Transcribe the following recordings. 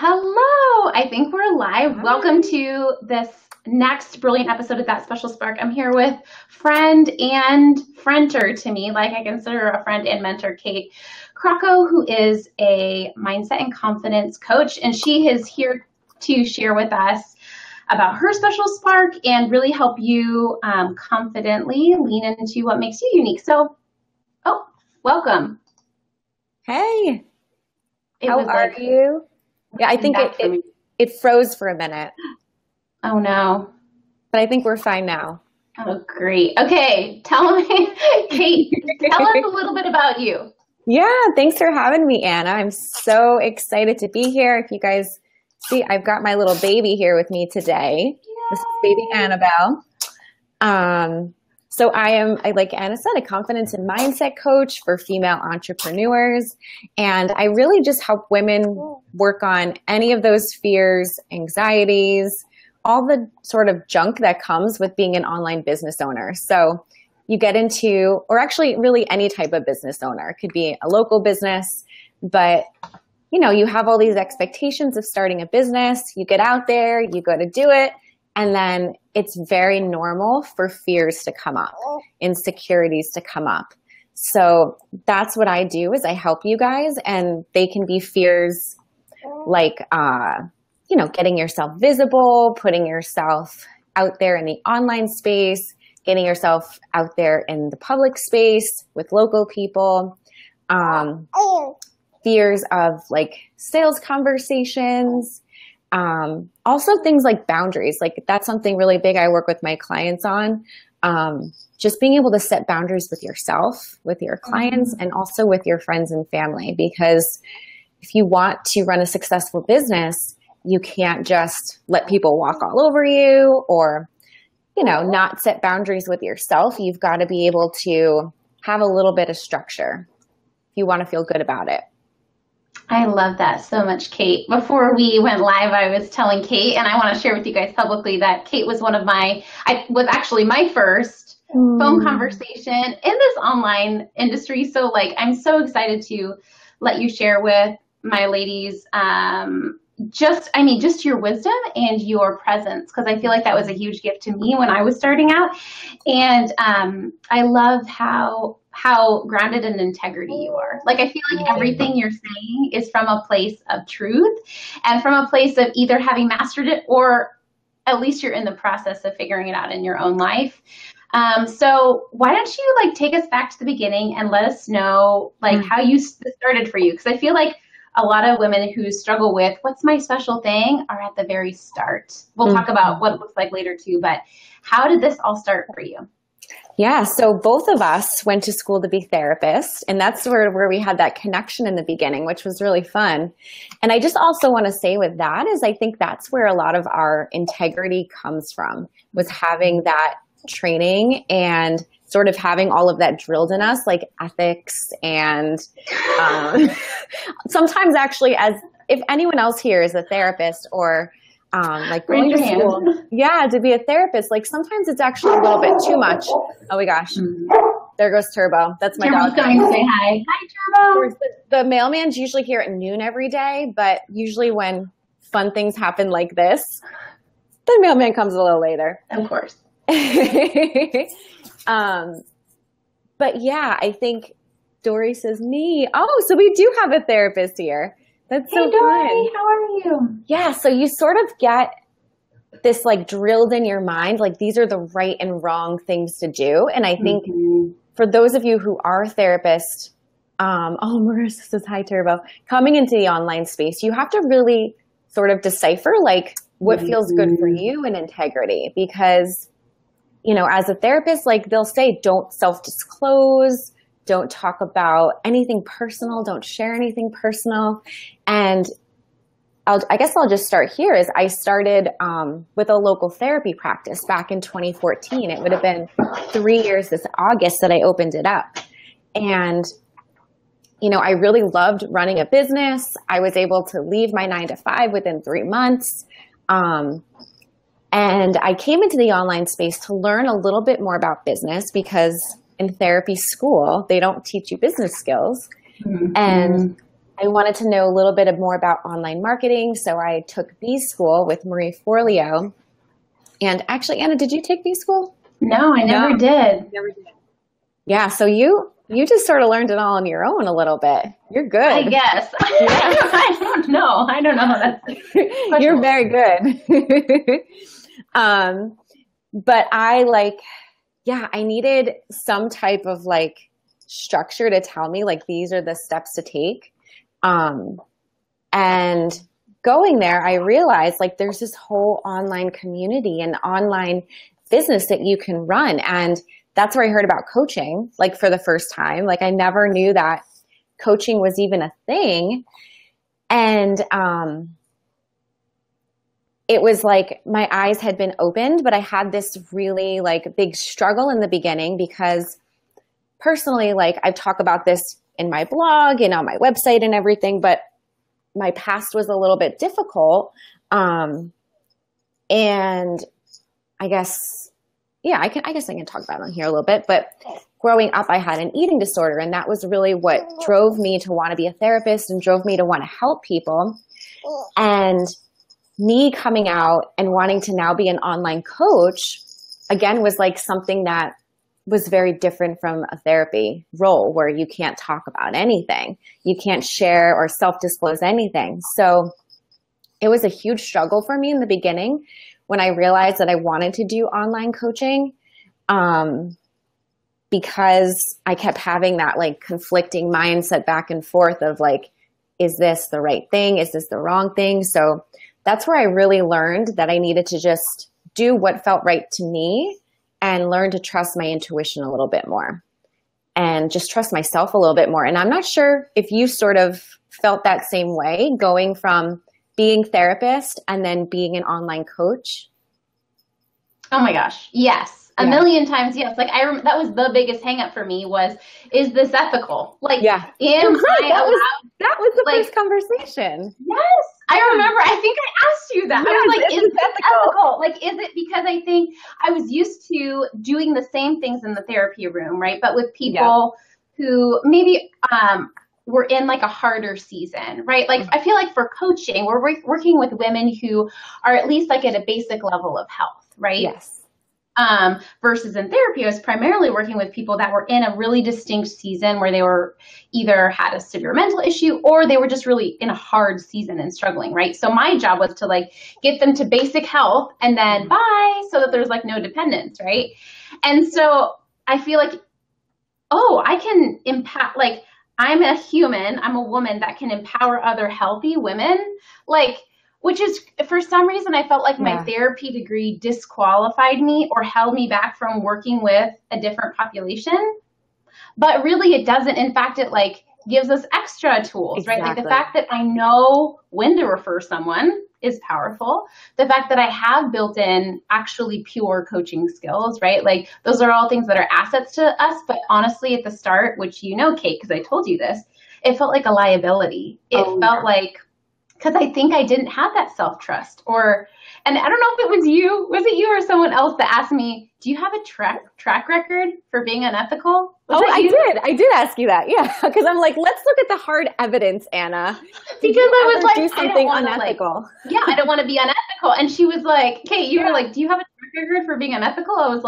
Hello, I think we're live. Hi. Welcome to this next brilliant episode of That Special Spark. I'm here with friend and friender to me, like I consider a friend and mentor, Kate Crocco, who is a mindset and confidence coach, and she is here to share with us about her special spark and really help you confidently lean into what makes you unique. So, welcome. Hey, how are you? Yeah, I think it froze for a minute. Oh, no. But I think we're fine now. Oh, great. Okay, tell me, Kate, tell us a little bit about you. Yeah, thanks for having me, Anna. I'm so excited to be here. If you guys see, I've got my little baby here with me today. Yay. This is baby Annabelle. So I am, like Anna said, a confidence and mindset coach for female entrepreneurs. And I really just help women work on any of those fears, anxieties, all the sort of junk that comes with being an online business owner. So you get into, or actually really any type of business owner. It could be a local business, but you have all these expectations of starting a business. You get out there, you go to do it. And then it's very normal for fears to come up, insecurities to come up. So that's what I do is I help you guys, and they can be fears like, getting yourself visible, putting yourself out there in the online space, getting yourself out there in the public space with local people, fears of like sales conversations, also things like boundaries. Like that's something really big I work with my clients on. Just being able to set boundaries with yourself, with your clients, and also with your friends and family. Because if you want to run a successful business, you can't just let people walk all over you or, not set boundaries with yourself. You've got to be able to have a little bit of structure if you want to feel good about it. I love that so much, Kate. Before we went live, I was telling Kate, and I want to share with you guys publicly that Kate was was actually my first phone conversation in this online industry. So I'm so excited to let you share with my ladies, just your wisdom and your presence, because I feel like that was a huge gift to me when I was starting out. And I love how grounded in integrity you are. I feel like everything you're saying is from a place of truth and from a place of either having mastered it or at least you're in the process of figuring it out in your own life. So why don't you take us back to the beginning and let us know how you started for you? Because I feel like a lot of women who struggle with what's my special thing are at the very start. We'll talk about what it looks like later too, but how did this all start for you? Yeah, so both of us went to school to be therapists, and that's where we had that connection in the beginning, which was really fun. And I just also want to say with that is I think that's where a lot of our integrity comes from, was having that training and sort of having all of that drilled in us, like ethics and sometimes actually as if anyone else here is a therapist or going to school, to be a therapist, sometimes it's actually a little bit too much. Oh my gosh, there goes Turbo. That's my dog. Going to say hi. Hi, Turbo. The mailman's usually here at noon every day, but usually when fun things happen like this, the mailman comes a little later. Of course. But yeah, I think Dory says me. Oh, so we do have a therapist here. That's so Dory, fun. How are you? Yeah, so you sort of get this drilled in your mind, these are the right and wrong things to do. And I think for those of you who are therapists, Marissa says hi, Turbo, coming into the online space, you have to really sort of decipher what feels good for you and integrity. Because, as a therapist, they'll say, don't self-disclose, don't talk about anything personal, don't share anything personal. And I guess I'll just start here. Is I started with a local therapy practice back in 2014. It would have been 3 years this August that I opened it up. And, I really loved running a business. I was able to leave my 9-to-5 within 3 months. And I came into the online space to learn a little bit more about business because in therapy school, they don't teach you business skills. And I wanted to know a little bit more about online marketing. So I took B school with Marie Forleo. And actually, Anna, did you take B school? No, I never did. Never did. Yeah. So you just sort of learned it all on your own a little bit. You're good. I guess. I don't know. I don't know. That's You're very good. But I I needed some type of structure to tell me these are the steps to take. And going there, I realized there's this whole online community and online business that you can run. And that's where I heard about coaching, for the first time. I never knew that coaching was even a thing. And, it was my eyes had been opened, but I had this really big struggle in the beginning because personally, I've talked about this in my blog and on my website and everything, but my past was a little bit difficult. And I guess I can talk about it on here a little bit, but growing up, I had an eating disorder, and that was really what drove me to want to be a therapist and drove me to want to help people. And me coming out and wanting to now be an online coach, again, was something that was very different from a therapy role where you can't talk about anything. You can't share or self-disclose anything. So it was a huge struggle for me in the beginning when I realized that I wanted to do online coaching, because I kept having that conflicting mindset back and forth of is this the right thing? Is this the wrong thing? So that's where I really learned that I needed to just do what felt right to me and learn to trust my intuition a little bit more and just trust myself a little bit more. And I'm not sure if you sort of felt that same way going from being therapist and then being an online coach. Oh my gosh. Yes. A million times, yes. That was the biggest hang up for me is this ethical? That was the first conversation. Yes. I remember, I think I asked you that. Yes, I was is this ethical? Is it because I think I was used to doing the same things in the therapy room, right? But with people who maybe were in a harder season, right? I feel for coaching, we're working with women who are at least at a basic level of health, right? Yes. Versus in therapy, I was primarily working with people that were in a really distinct season where they were either had a severe mental issue or they were just really in a hard season and struggling, right? So my job was to get them to basic health and then bye, so that there's no dependence, right? And so I feel I can impact, I'm a human, I'm a woman that can empower other healthy women, which is, for some reason, I felt my therapy degree disqualified me or held me back from working with a different population. But really it doesn't. In fact, it gives us extra tools, right? The fact that I know when to refer someone is powerful. The fact that I have built in actually pure coaching skills, right? Those are all things that are assets to us. But honestly, at the start, which Kate, because I told you this, it felt like a liability. It felt because I think I didn't have that self-trust and I don't know if it was you or someone else that asked me, do you have a track record for being unethical? I did ask you that. Yeah. Because I'm let's look at the hard evidence, Anna. Because I was do something unethical. I don't want to be unethical. And she was Kate, you were do you have a track record for being unethical? I was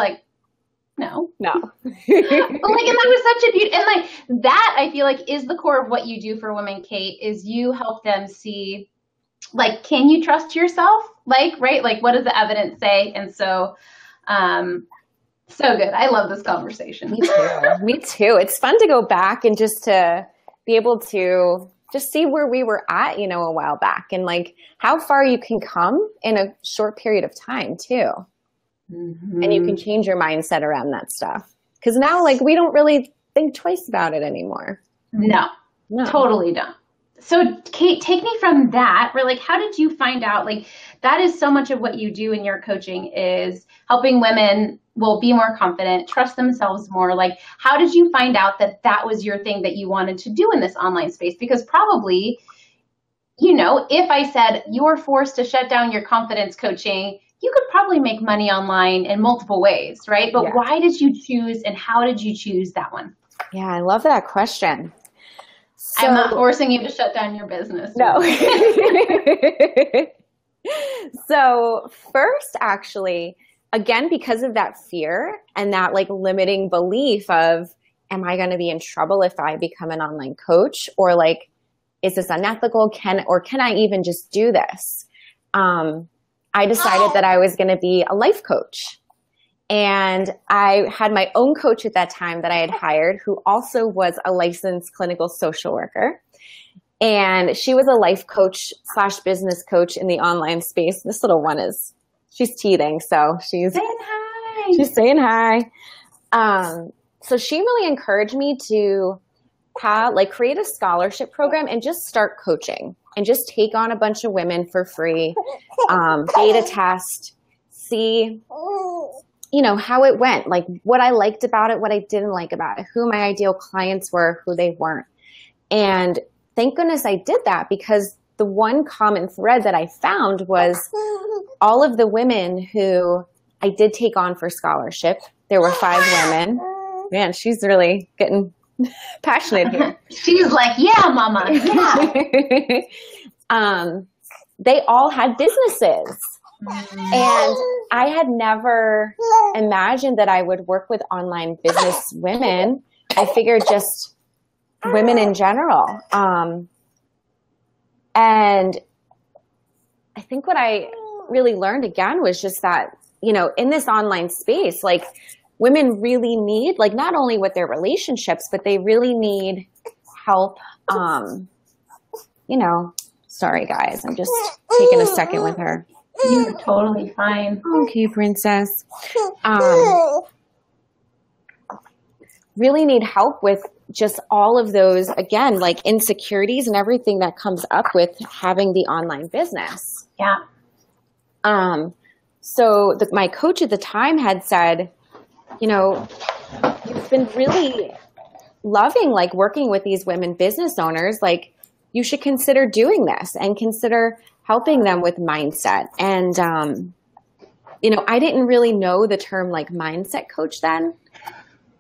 no. But and that was such a beauty. And that I feel is the core of what you do for women, Kate, is you help them see, can you trust yourself? Right? What does the evidence say? And so, so good. I love this conversation. Me too. Me too. It's fun to go back and just to be able to just see where we were at, a while back and how far you can come in a short period of time too. Mm-hmm. And you can change your mindset around that stuff. Because now, we don't really think twice about it anymore. No, totally don't. So, Kate, take me from that. Where, how did you find out? That is so much of what you do in your coaching is helping women, be more confident, trust themselves more. How did you find out that was your thing that you wanted to do in this online space? Because probably, if I said you're forced to shut down your confidence coaching, you could probably make money online in multiple ways, right? But why did you choose and how did you choose that one? Yeah, I love that question. I'm not forcing you to shut down your business. No. So first, actually, again, because of that fear and that like limiting belief of, am I going to be in trouble if I become an online coach? Or like, is this unethical? Can I even just do this? I decided that I was going to be a life coach. And I had my own coach at that time that I had hired, who also was a licensed clinical social worker. And she was a life coach / business coach in the online space. This little one she's teething, so she's saying hi. She's saying hi. So she really encouraged me to create a scholarship program and just start coaching and just take on a bunch of women for free, beta test, see, how it went, like what I liked about it, what I didn't like about it, who my ideal clients were, who they weren't. And thank goodness I did that, because the one common thread that I found was all of the women who I did take on for scholarship. There were 5 women. Man, she's really getting passionate here. She's like, yeah, mama, yeah. They all had businesses. And I had never imagined that I would work with online business women. I figured just women in general. And I think what I really learned again was just that, in this online space, like women really need, like not only with their relationships, but they really need help. Sorry guys, I'm just taking a second with her. You're totally fine. Okay, princess. Really need help with just all of those, again, like insecurities and everything that comes up with having the online business. Yeah. So my coach at the time had said, you've been really loving like working with these women business owners. Like you should consider doing this and consider helping them with mindset. And, I didn't really know the term like mindset coach then,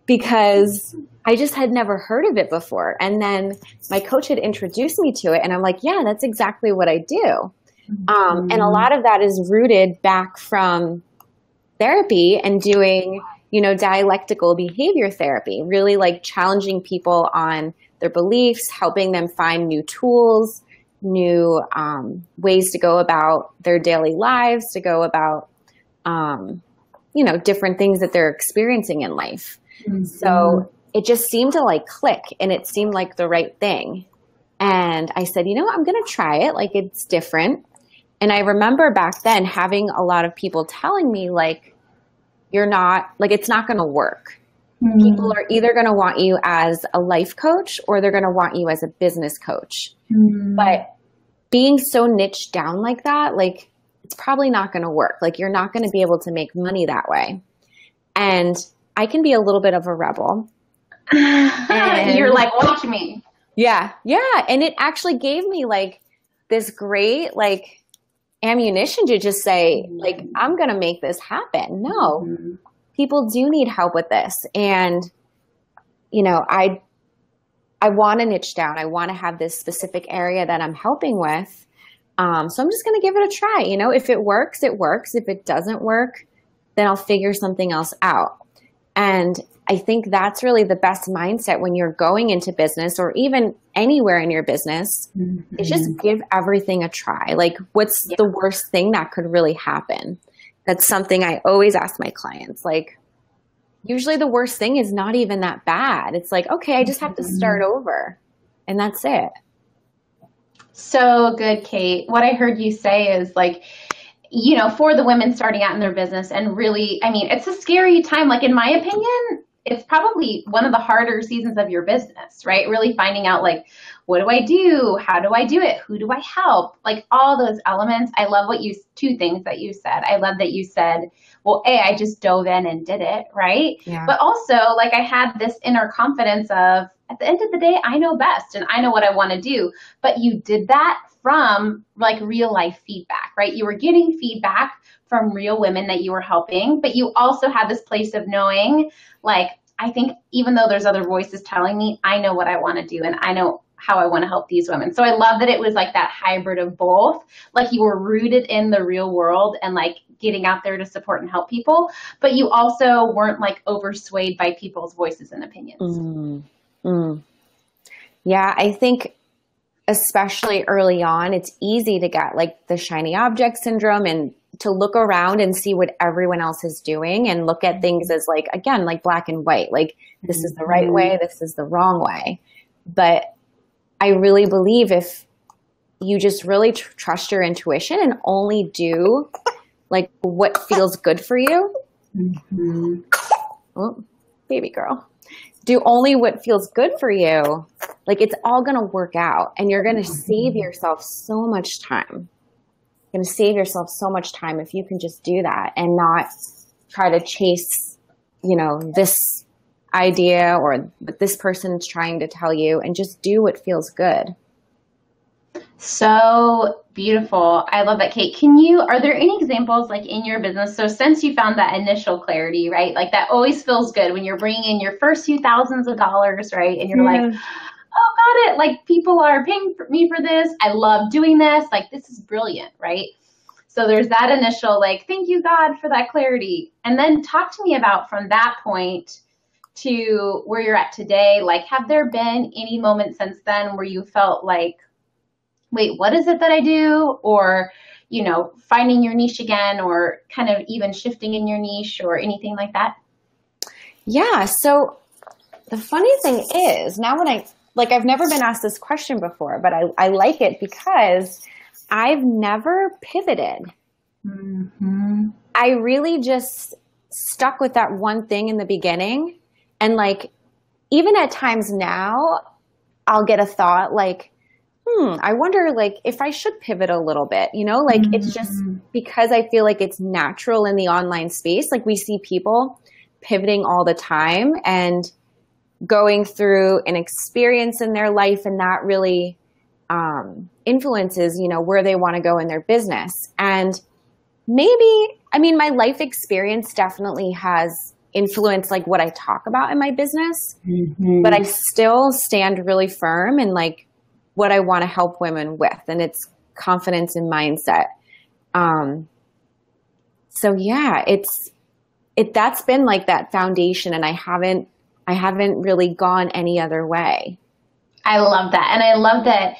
because I just had never heard of it before. And then my coach had introduced me to it, and I'm like, yeah, that's exactly what I do. And a lot of that is rooted back from therapy and doing, dialectical behavior therapy, really like challenging people on their beliefs, helping them find new tools, new ways to go about their daily lives, to go about, different things that they're experiencing in life. Mm-hmm. So it just seemed to like click, and it seemed like the right thing. And I said, I'm going to try it. Like it's different. And I remember back then having a lot of people telling me like, you're not, like, it's not going to work. Mm-hmm. People are either going to want you as a life coach or they're going to want you as a business coach. Mm-hmm. But being so niched down like that, like it's probably not going to work. Like you're not going to be able to make money that way. And I can be a little bit of a rebel. And you're like, watch me. Yeah. Yeah. And it actually gave me like this great, like, ammunition to just say, like, I'm going to make this happen. No, people do need help with this. And, I want to niche down. I want to have this specific area that I'm helping with. So I'm just going to give it a try. If it works, it works. If it doesn't work, then I'll figure something else out. And I think that's really the best mindset when you're going into business or even anywhere in your business, is just give everything a try. Like what's the worst thing that could really happen? That's something I always ask my clients. Like usually the worst thing is not even that bad. It's like, okay, I just have to start over, and that's it. So good, Kate. What I heard you say is like, for the women starting out in their business, and really, it's a scary time. Like in my opinion, it's probably one of the harder seasons of your business, right? Really finding out like, what do I do? How do I do it? Who do I help? Like all those elements. I love two things that you said. I love that you said, well, I just dove in and did it, right? Yeah. But also like I had this inner confidence of, at the end of the day, I know best and I know what I want to do. But you did that from like real life feedback, right? You were getting feedback from real women that you were helping, but you also had this place of knowing, like, I think even though there's other voices telling me, I know what I want to do and I know how I want to help these women. So I love that it was like that hybrid of both. Like you were rooted in the real world and like getting out there to support and help people, but you also weren't like overswayed by people's voices and opinions. Yeah, I think especially early on, it's easy to get like the shiny object syndrome and to look around and see what everyone else is doing and look at things as like, again, like black and white, like this is the right way, this is the wrong way. But I really believe if you just really trust your intuition and only do like what feels good for you, oh, baby girl, do only what feels good for you, like it's all going to work out and you're going to save yourself so much time. You're going to save yourself so much time if you can just do that and not try to chase, you know, this idea or what this person's trying to tell you, and just do what feels good. So beautiful. I love that, Kate. Are there any examples like in your business? So since you found that initial clarity, right? Like that always feels good when you're bringing in your first few thousands of dollars, right? And you're like, oh, got it. Like people are paying me for this. I love doing this. Like this is brilliant, right? So there's that initial like, thank you, God, for that clarity. And then talk to me about from that point to where you're at today. Like, have there been any moments since then where you felt like, wait, what is it that I do? Or, you know, finding your niche again, or kind of even shifting in your niche or anything like that? Yeah. So the funny thing is now I've never been asked this question before, but I like it because I've never pivoted. I really just stuck with that one thing in the beginning. And like, even at times now, I'll get a thought like, I wonder like if I should pivot a little bit, you know, like it's just because I feel like it's natural in the online space. Like we see people pivoting all the time and going through an experience in their life, and that really influences, you know, where they want to go in their business. And maybe, I mean, my life experience definitely has influenced like what I talk about in my business, but I still stand really firm in like what I want to help women with, and it's confidence and mindset. So yeah, that's been like that foundation, and I haven't really gone any other way. I love that. And I love that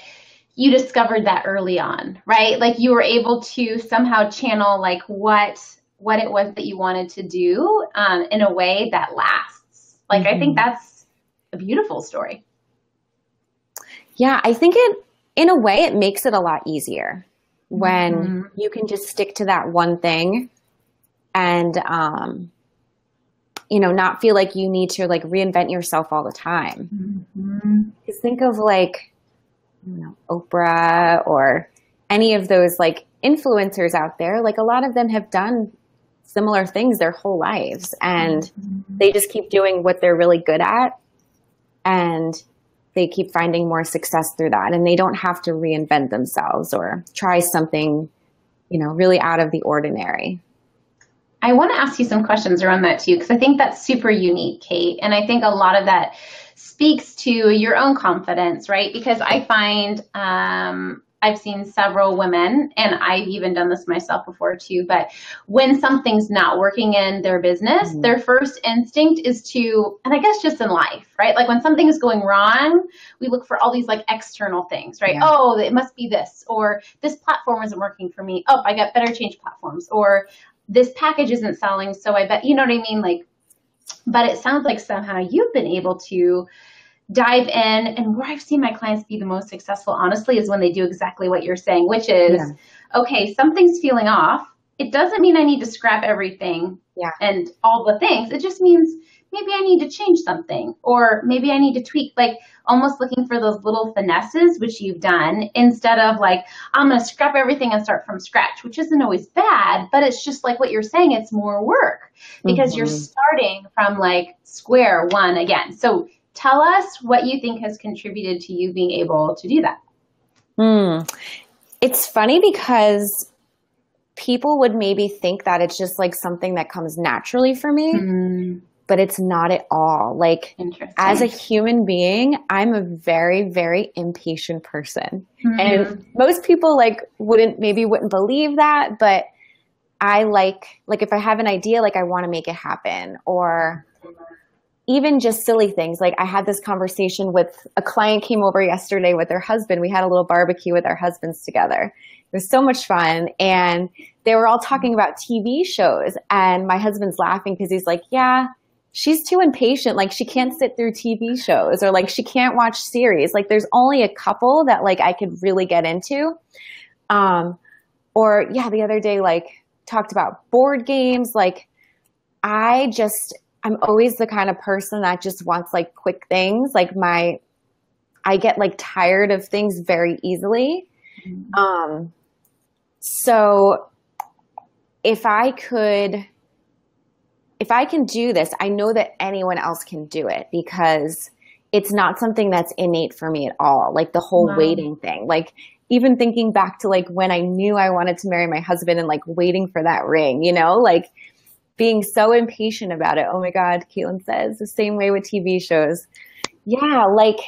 you discovered that early on, right? Like you were able to somehow channel like what it was that you wanted to do in a way that lasts. Like I think that's a beautiful story. Yeah, I think in a way, it makes it a lot easier when you can just stick to that one thing and, you know, not feel like you need to like reinvent yourself all the time. Because think of like, you know, Oprah or any of those like influencers out there. Like a lot of them have done similar things their whole lives, and they just keep doing what they're really good at, and they keep finding more success through that, and they don't have to reinvent themselves or try something, you know, really out of the ordinary. I want to ask you some questions around that too, because I think that's super unique, Kate. And I think a lot of that speaks to your own confidence, right? Because I find I've seen several women, and I've even done this myself before too, but when something's not working in their business, their first instinct is to, and I guess just in life, right? Like when something is going wrong, we look for all these like external things, right? Yeah. Oh, it must be this, or this platform isn't working for me. Oh, I got better change platforms, or this package isn't selling. So I bet, you know what I mean? Like, but it sounds like somehow you've been able to dive in, and where I've seen my clients be the most successful, honestly, is when they do exactly what you're saying, which is, okay, something's feeling off. It doesn't mean I need to scrap everything and all the things. It just means maybe I need to change something, or maybe I need to tweak, like almost looking for those little finesses, which you've done, instead of like, I'm going to scrap everything and start from scratch, which isn't always bad, but it's just like what you're saying, it's more work because you're starting from like square one again. So tell us what you think has contributed to you being able to do that. It's funny because people would maybe think that it's just like something that comes naturally for me. but it's not at all. Like, as a human being, I'm a very, very impatient person. Mm-hmm. And most people like wouldn't believe that, but I like if I have an idea, like I want to make it happen, or even just silly things. Like I had this conversation with a client came over yesterday with their husband. We had a little barbecue with our husbands together. It was so much fun. And they were all talking about TV shows, and my husband's laughing because he's like, yeah, she's too impatient. Like she can't sit through TV shows, or like she can't watch series. Like there's only a couple that like I could really get into. Or yeah, the other day, like talked about board games. Like I'm always the kind of person that just wants like quick things. Like I get like tired of things very easily. So if I can do this, I know that anyone else can do it, because it's not something that's innate for me at all. Like the whole waiting thing, like even thinking back to like when I knew I wanted to marry my husband and like waiting for that ring, you know, like being so impatient about it. Oh my God, Caitlin says the same way with TV shows. Yeah, like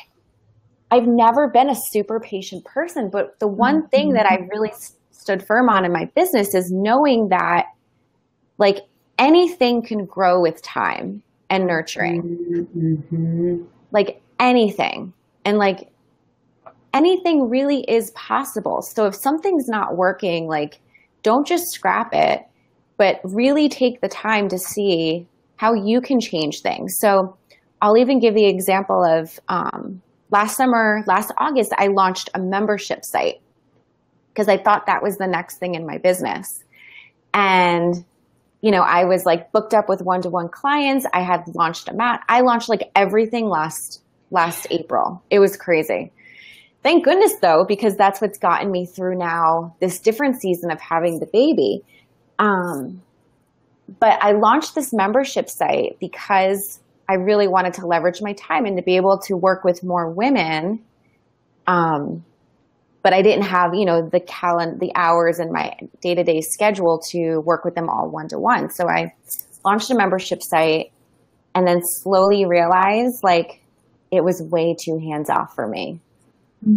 I've never been a super patient person, but the one thing that I really stood firm on in my business is knowing that like anything can grow with time and nurturing. Like anything. And like anything really is possible. So if something's not working, like don't just scrap it, but really take the time to see how you can change things. So I'll even give the example of last August, I launched a membership site because I thought that was the next thing in my business. And, you know, I was like booked up with one-to-one clients. I had launched a mat. I launched like everything last April. It was crazy. Thank goodness though, because that's what's gotten me through now this different season of having the baby. But I launched this membership site because I really wanted to leverage my time and to be able to work with more women. But I didn't have, you know, the hours in my day-to-day schedule to work with them all one-to-one. So I launched a membership site and then slowly realized like it was way too hands-off for me.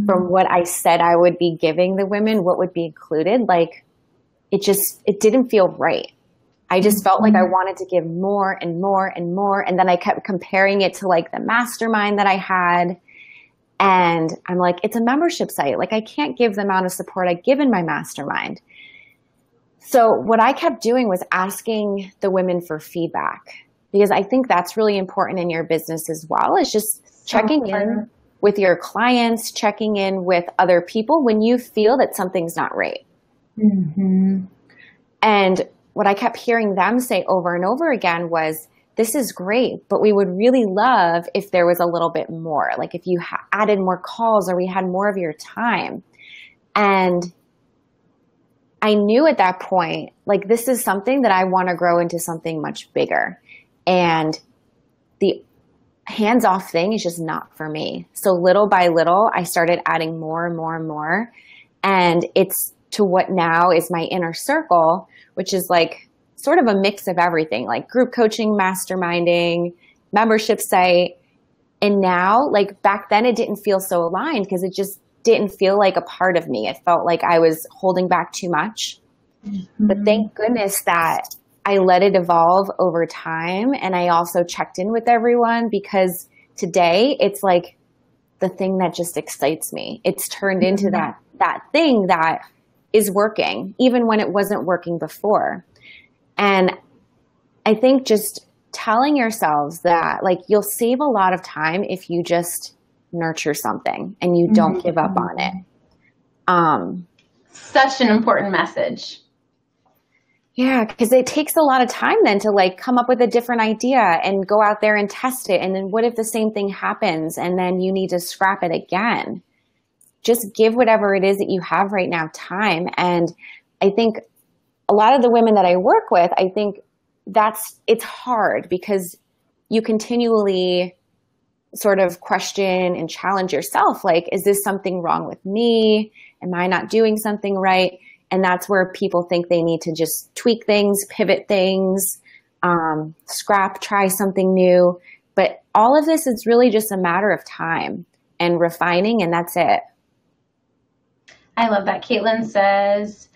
From what I said I would be giving the women, what would be included, like it didn't feel right. I just felt like I wanted to give more and more and more. And then I kept comparing it to like the mastermind that I had. And I'm like, it's a membership site. Like I can't give the amount of support I give in my mastermind. So what I kept doing was asking the women for feedback, because I think that's really important in your business as well, is just checking in with your clients, checking in with other people when you feel that something's not right. And what I kept hearing them say over and over again was, this is great, but we would really love if there was a little bit more, like if you added more calls or we had more of your time. And I knew at that point, like this is something that I want to grow into something much bigger. And the hands-off thing is just not for me. So little by little, I started adding more and more and more. And it's to what now is my inner circle, which is like sort of a mix of everything, like group coaching, masterminding, membership site. And now, like back then, it didn't feel so aligned because it just didn't feel like a part of me. It felt like I was holding back too much. But thank goodness that I let it evolve over time. And I also checked in with everyone, because today it's like the thing that just excites me. It's turned into that thing that is working, even when it wasn't working before. And I think just telling yourselves that like you'll save a lot of time if you just nurture something and you don't give up on it. Such an important message. Yeah, because it takes a lot of time then to like come up with a different idea and go out there and test it. And then what if the same thing happens and then you need to scrap it again? Just give whatever it is that you have right now time. And I think a lot of the women that I work with, I think it's hard because you continually sort of question and challenge yourself. Like, is this something wrong with me? Am I not doing something right? And that's where people think they need to just tweak things, pivot things, scrap, try something new. But all of this is really just a matter of time and refining, and that's it. I love that. Caitlin says,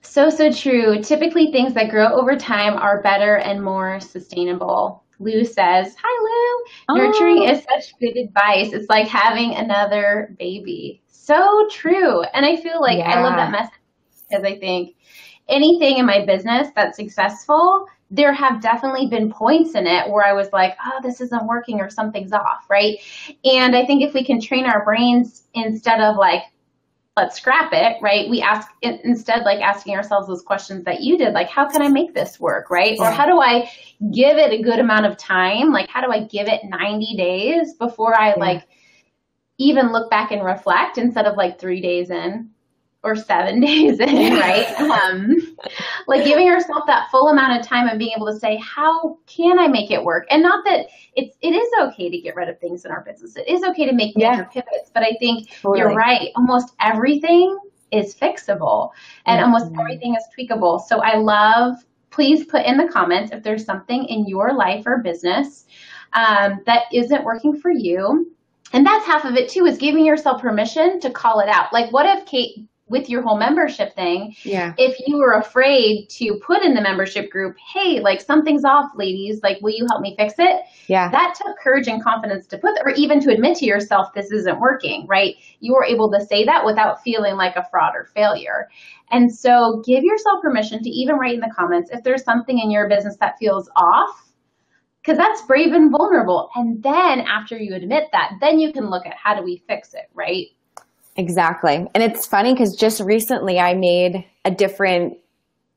so true. Typically, things that grow over time are better and more sustainable. Lou says, hi, Lou. Nurturing is such good advice. It's like having another baby. So true. And I feel like I love that message because I think anything in my business that's successful, there have definitely been points in it where I was like, oh, this isn't working or something's off, right? And I think if we can train our brains instead of like, let's scrap it, right? We ask instead, like asking ourselves those questions that you did, like, how can I make this work, right? Or how do I give it a good amount of time? Like, how do I give it 90 days before I like even look back and reflect instead of like 3 days in or 7 days in, right? Like giving yourself that full amount of time and being able to say, how can I make it work? And not that it is okay to get rid of things in our business. It is okay to make major pivots, but I think you're right. Almost everything is fixable and almost everything is tweakable. So I love, please put in the comments if there's something in your life or business that isn't working for you. And that's half of it too, is giving yourself permission to call it out. Like what if Kate, with your whole membership thing, if you were afraid to put in the membership group, hey, like something's off, ladies, like, will you help me fix it? That took courage and confidence to put, or even to admit to yourself, this isn't working, right? You were able to say that without feeling like a fraud or failure. And so give yourself permission to even write in the comments if there's something in your business that feels off, because that's brave and vulnerable. And then after you admit that, then you can look at how do we fix it, right? Exactly. And it's funny because just recently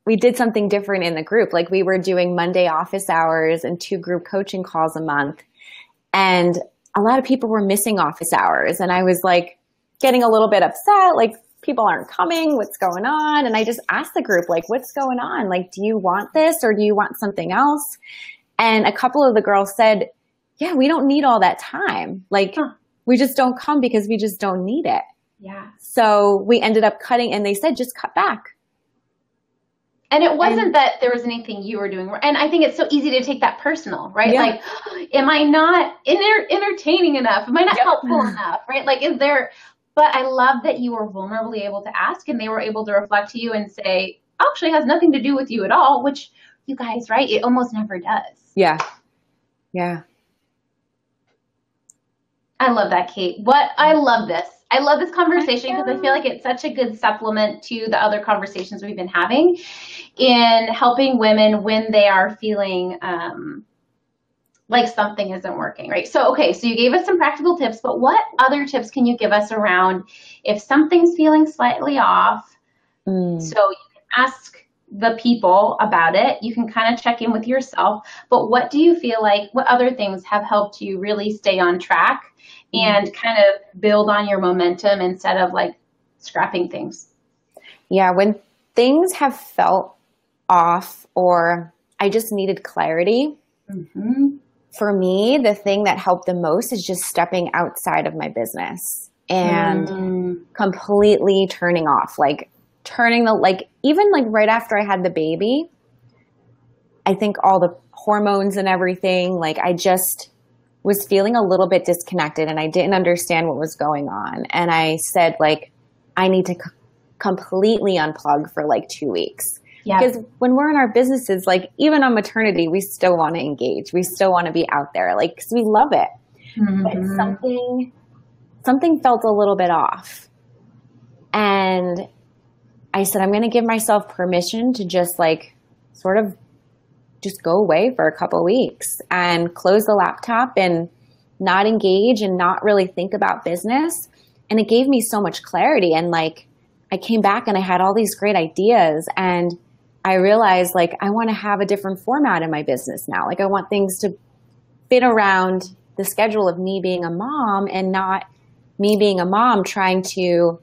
we did something different in the group. Like we were doing Monday office hours and 2 group coaching calls a month. And a lot of people were missing office hours. And I was like getting a little bit upset, like people aren't coming, what's going on? And I just asked the group, like, what's going on? Like, do you want this or do you want something else? And a couple of the girls said, yeah, we don't need all that time. Like we just don't come because we just don't need it. Yeah. So we ended up cutting, and they said, just cut back. And it wasn't that there was anything you were doing. And I think it's so easy to take that personal, right? Like, am I not entertaining enough? Am I not helpful enough? Right? Like, is there, but I love that you were vulnerably able to ask and they were able to reflect to you and say, actually has nothing to do with you at all, which you guys, right? It almost never does. Yeah. Yeah. I love that, Kate. I love this. I love this conversation because I feel like it's such a good supplement to the other conversations we've been having in helping women when they are feeling like something isn't working, right? So, okay, so you gave us some practical tips, but what other tips can you give us around if something's feeling slightly off? So you can ask the people about it. You can kind of check in with yourself, but what do you feel like, what other things have helped you really stay on track and kind of build on your momentum instead of like scrapping things? Yeah, when things have felt off or I just needed clarity, for me, the thing that helped the most is just stepping outside of my business and completely turning off, like even like right after I had the baby, I think all the hormones and everything, like I just was feeling a little bit disconnected and I didn't understand what was going on. And I said, like, I need to completely unplug for like 2 weeks. Because when we're in our businesses, like even on maternity, we still want to engage. We still want to be out there, like, because we love it. But something felt a little bit off. And I said, I'm going to give myself permission to just like sort of just go away for a couple of weeks and close the laptop and not engage and not really think about business. And it gave me so much clarity. And like, I came back and I had all these great ideas and I realized like, I want to have a different format in my business now. Like I want things to fit around the schedule of me being a mom and not me being a mom trying to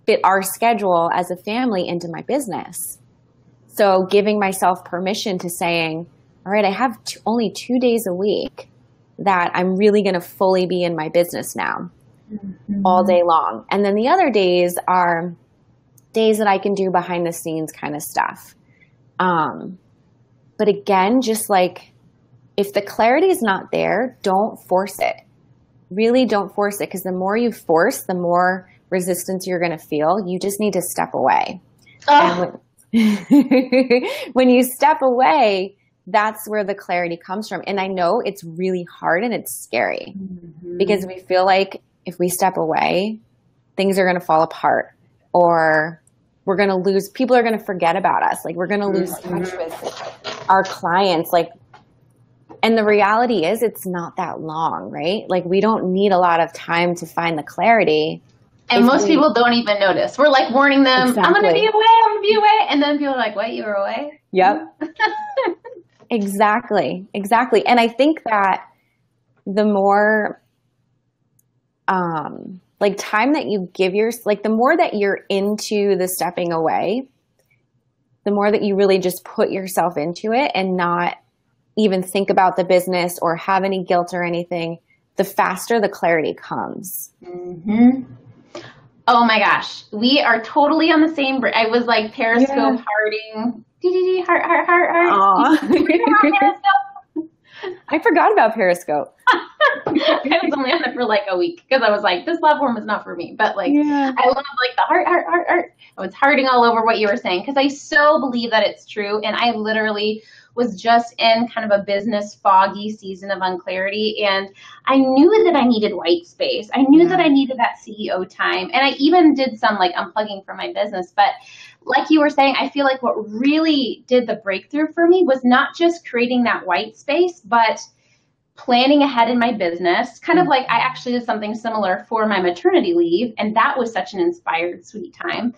fit our schedule as a family into my business. So giving myself permission to saying, all right, I have only 2 days a week that I'm really going to fully be in my business now all day long. And then the other days are days that I can do behind the scenes kind of stuff. But again, just like, if the clarity is not there, don't force it. Really don't force it, because the more you force, the more resistance you're going to feel. You just need to step away. Oh. And when you step away, that's where the clarity comes from. And I know it's really hard and it's scary because we feel like if we step away, things are going to fall apart, or we're going to lose, people are going to forget about us. Like, we're going to lose touch with our clients. Like, and the reality is it's not that long, right? Like, we don't need a lot of time to find the clarity. And most people don't even notice. We're like warning them, Exactly. I'm going to be away, I'm going to be away. And then people are like, what, you were away? Yep. Exactly. And I think that the more, like, time that you give like, the more that you're into the stepping away, the more that you really just put yourself into it and not even think about the business or have any guilt or anything, the faster the clarity comes. Mm-hmm. Oh my gosh. We are totally on the same. I was like Periscope hearting. Heart. I forgot about Periscope. I was only on it for like a week because I was like, this platform is not for me. But like, I love like the heart. I was hearting all over what you were saying because I so believe that it's true. And I literally was just in kind of a business foggy season of unclarity. And I knew that I needed white space. I knew that I needed that CEO time. And I even did some like unplugging from my business. But like you were saying, I feel like what really did the breakthrough for me was not just creating that white space, but planning ahead in my business. Kind of like I actually did something similar for my maternity leave. And that was such an inspired, sweet time.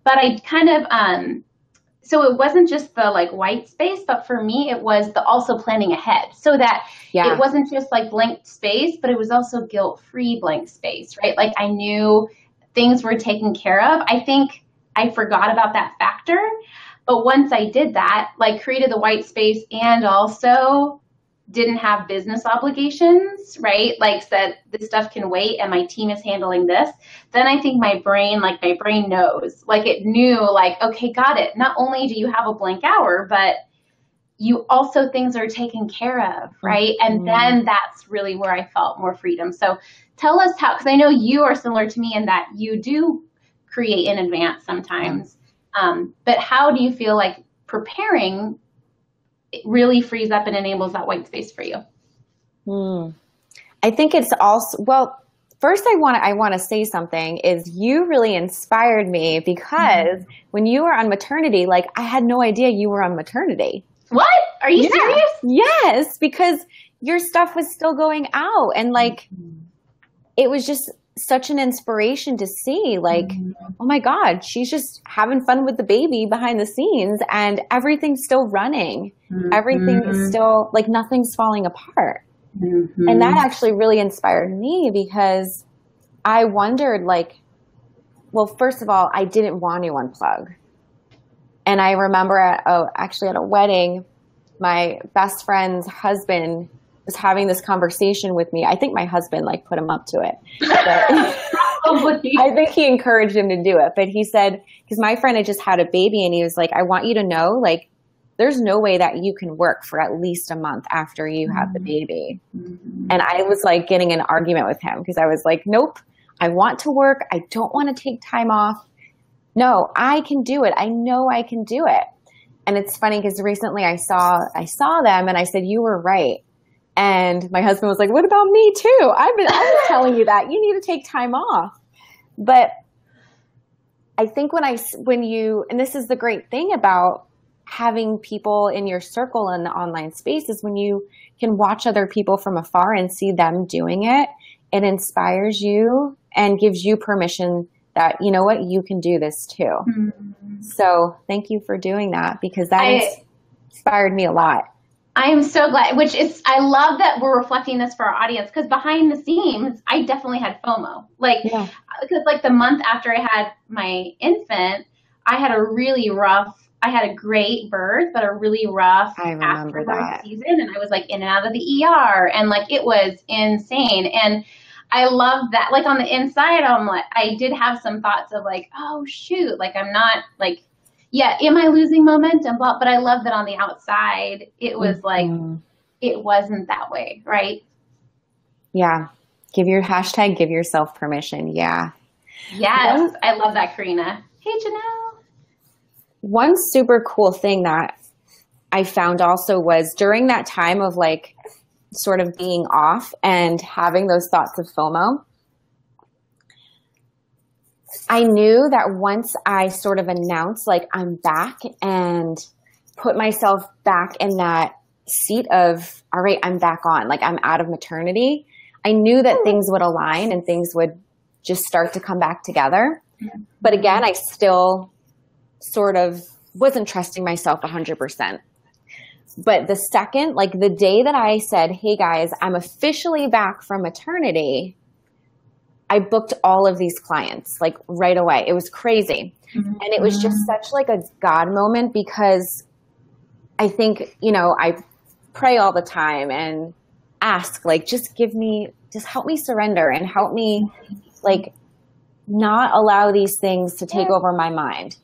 But I kind of, so it wasn't just the like white space, but for me, it was the also planning ahead so that it wasn't just like blank space, but it was also guilt-free blank space, right? Like I knew things were taken care of. I think I forgot about that factor. But once I did that, like created the white space and also didn't have business obligations, right? Like said, this stuff can wait and my team is handling this. Then I think my brain knows, like it knew like, okay, got it. Not only do you have a blank hour, but you also things are taken care of, right? And then that's really where I felt more freedom. So tell us how, because I know you are similar to me in that you do create in advance sometimes. But how do you feel like preparing it really frees up and enables that white space for you? I think it's also, well, first I want to say something is you really inspired me because when you were on maternity, like I had no idea you were on maternity. What? Are you serious? Yes, because your stuff was still going out and like, it was just such an inspiration to see like, oh my God, she's just having fun with the baby behind the scenes and everything's still running. Everything is still like nothing's falling apart. And that actually really inspired me because I wondered like, well, first of all, I didn't want to unplug. And I remember actually at a wedding, my best friend's husband was having this conversation with me. I think my husband like put him up to it. I think he encouraged him to do it. But he said, because my friend had just had a baby and he was like, I want you to know, like, there's no way that you can work for at least a month after you have the baby. And I was like getting an argument with him because I was like, nope, I want to work. I don't want to take time off. No, I can do it. I know I can do it. And it's funny because recently I saw them and I said, you were right. And my husband was like, what about me too? I was telling you that you need to take time off. But I think when you, and this is the great thing about having people in your circle in the online space is when you can watch other people from afar and see them doing it, it inspires you and gives you permission that, you know what, you can do this too. So thank you for doing that because that inspired me a lot. I am so glad, I love that we're reflecting this for our audience because behind the scenes, I definitely had FOMO. Like, because like the month after I had my infant, I had a great birth, but a really rough afterbirth season. And I was like in and out of the ER and like, it was insane. And I love that. Like on the inside, I'm like, I did have some thoughts of like, oh shoot, like I'm not like, yeah, am I losing momentum? But I love that on the outside, it was like, it wasn't that way, right? Yeah. Give yourself permission. Yeah. Yes. I love that, Karina. Hey, Janelle. One super cool thing that I found also was during that time of like sort of being off and having those thoughts of FOMO, I knew that once I sort of announced like I'm back and put myself back in that seat of, all right, I'm back on, like I'm out of maternity, I knew that things would align and things would just start to come back together. But again, I still sort of wasn't trusting myself 100%. But the second, like the day that I said, hey guys, I'm officially back from maternity, I booked all of these clients like right away. It was crazy. And it was just such like a God moment because I think, you know, I pray all the time and ask like, just help me surrender and help me like not allow these things to take over my mind.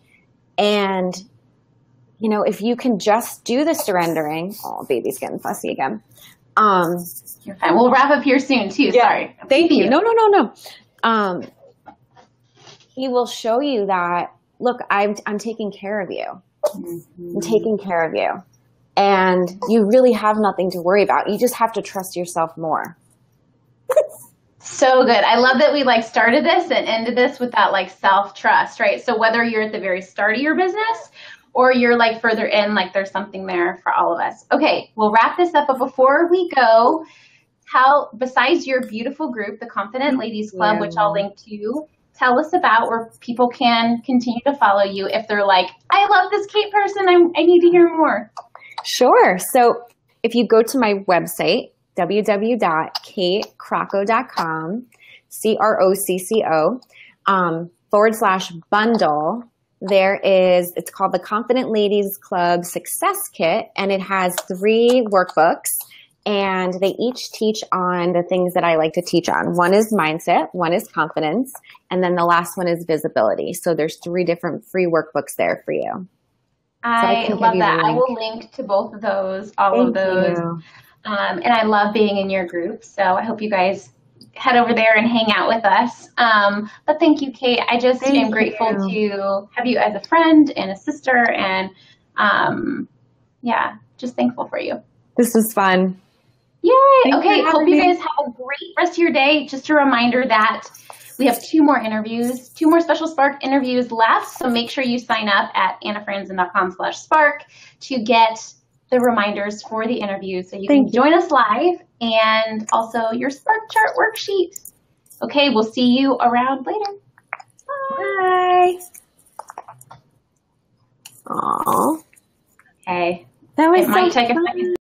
And, you know, if you can just do the surrendering, oh, baby's getting fussy again. You're fine. We'll wrap up here soon too. Yeah. Sorry. Thank you. No. He will show you that, look, I'm taking care of you. I'm taking care of you. And you really have nothing to worry about. You just have to trust yourself more. So good. I love that we like started this and ended this with that like self-trust, right? So whether you're at the very start of your business or you're like further in, like there's something there for all of us. Okay, we'll wrap this up. But before we go, how, besides your beautiful group, the Confident Ladies Club, which I'll link to, tell us about where people can continue to follow you if they're like, I love this Kate person. I need to hear more. Sure. So if you go to my website, www.katecrocco.com, CROCCO, it's called the Confident Ladies Club Success Kit, and it has 3 workbooks, and they each teach on the things that I like to teach on. One is mindset, one is confidence, and then the last one is visibility. So there's 3 different free workbooks there for you. I love that. I will link to both of those, all of those. And I love being in your group. So I hope you guys head over there and hang out with us. But thank you, Kate. I just am grateful to have you as a friend and a sister. And yeah, just thankful for you. This was fun. Yay. Okay. Hope you guys have a great rest of your day. Just a reminder that we have 2 more interviews, 2 more Special Spark interviews left. So make sure you sign up at annafranzen.com/spark to get the reminders for the interview so you can join us live and also your Spark Chart worksheet. Okay, we'll see you around later. Bye. Aww. Okay. That was it might take a second.